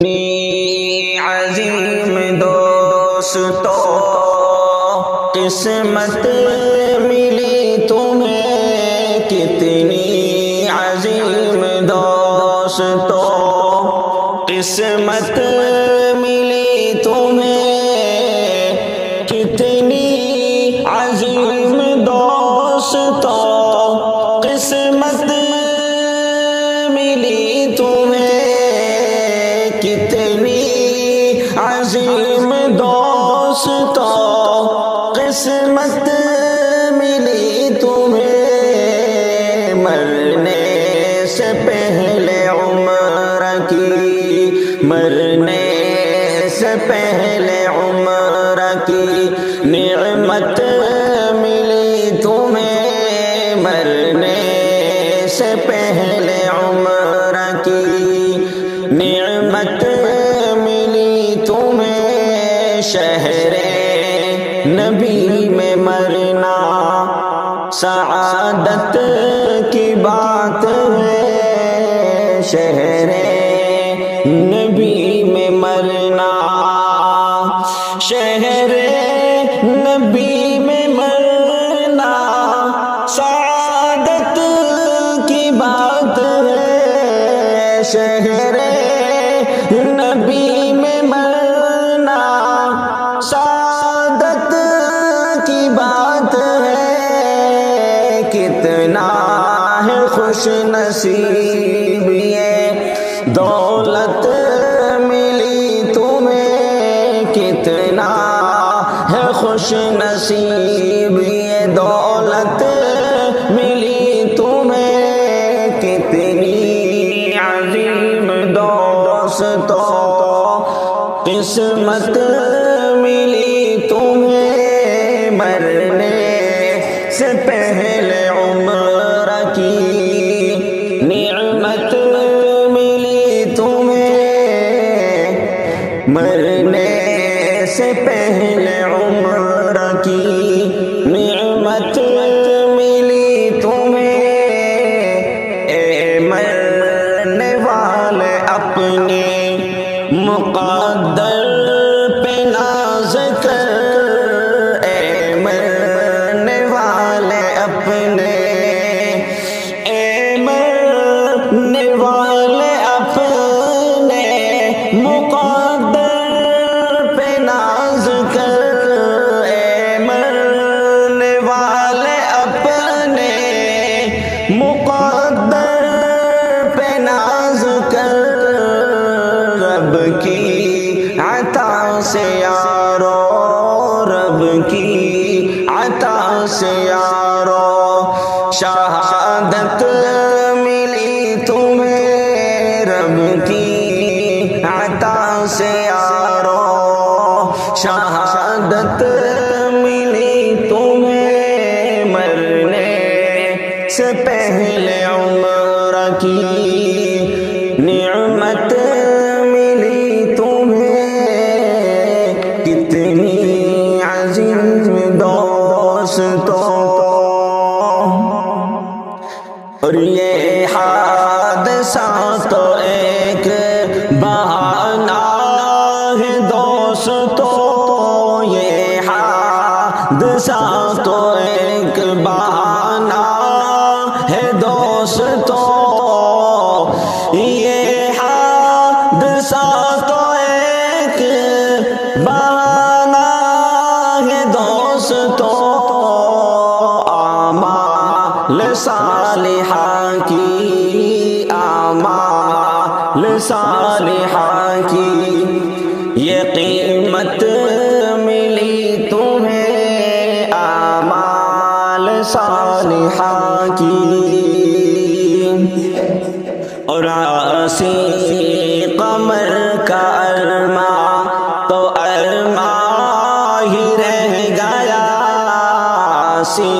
کتنی عظیم دوستو قسمت ملی تمہیں، کتنی عظیم دوستو قسمت ملی تمہیں، کتنی عظیم دوستو قسمت ملی تمہیں، کتنی عظیم دوستو قسمت ملی تمہیں، مرنے سے پہلے عمر کی، مرنے سے پہلے عمر کی نعمت ملی تمہیں، مرنے سے پہلے عمر کی نعمت ملی تمہیں، شہر نبی میں مرنا سعادت کی بات ہے، شہر نبی میں مرنا، شہر نبی میں مرنا سعادت کی بات ہے، شہر نبی میں مرنا سعادت کی بات ہے، کتنا ہے خوش نصیب یہ دولت ملی تمہیں، کتنا ہے خوش نصیب یہ دولت ملی تمہیں، کتنی عظیم دوستو قسمت ملی تمہیں، مرنے سے پہلے عمر کی نعمت ملی تمہیں، مرنے سے پہلے عمر کی نعمت ملی تمہیں، اے مرنے والے اپنے مقدر پہ ناز کر، اے مرنے والے اپنے، اے مرنے والے اپنے مقدر پہ ناز کر، اے مرنے والے اپنے مقدر پہ ناز کر، رب کی عطا سے یارو، رب کی عطا سے یارو شہادت ملی تمہیں، رب کی عطا سے یارو شہادت ملی تمہیں، مرنے سے پہلے عمر کی نعمت ملی تمہیں، کتنی عظیم دوستو، اور یہ حادثہ تو ایک بہانہ ہے دوستو، یہ حادثہ تو ایک بہانہ ہے دوستو، یہ حادثہ تو ایک بہانہ ہے دوستو، اعمال صالحہ کی، اعمال صالحہ کی یہ قیمت ملی تمہیں، اعمال صالحہ کی، اور آسی قمر کا ارماں تو ارماں ہی رہ گیا، آسی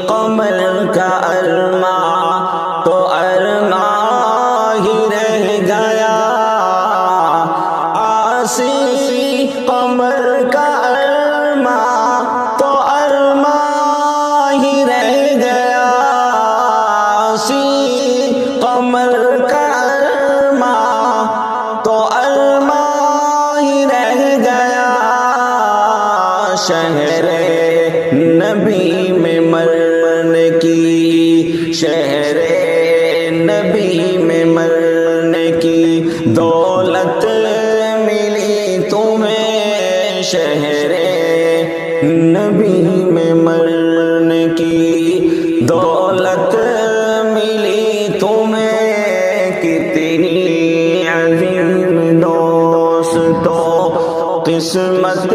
قمر کا ارماں تو ارماں ہی رہ گیا، آسی قمر کا ارماں تو ارماں ہی رہ گیا، آسی قمر کا ارماں تو شہر نبی میں مرنے کی، شہر نبی میں مرنے کی دولت ملی تمہیں، شہر نبی میں مرنے کی دولت ملی تمہیں، کتنی عظیم دوستو قسمت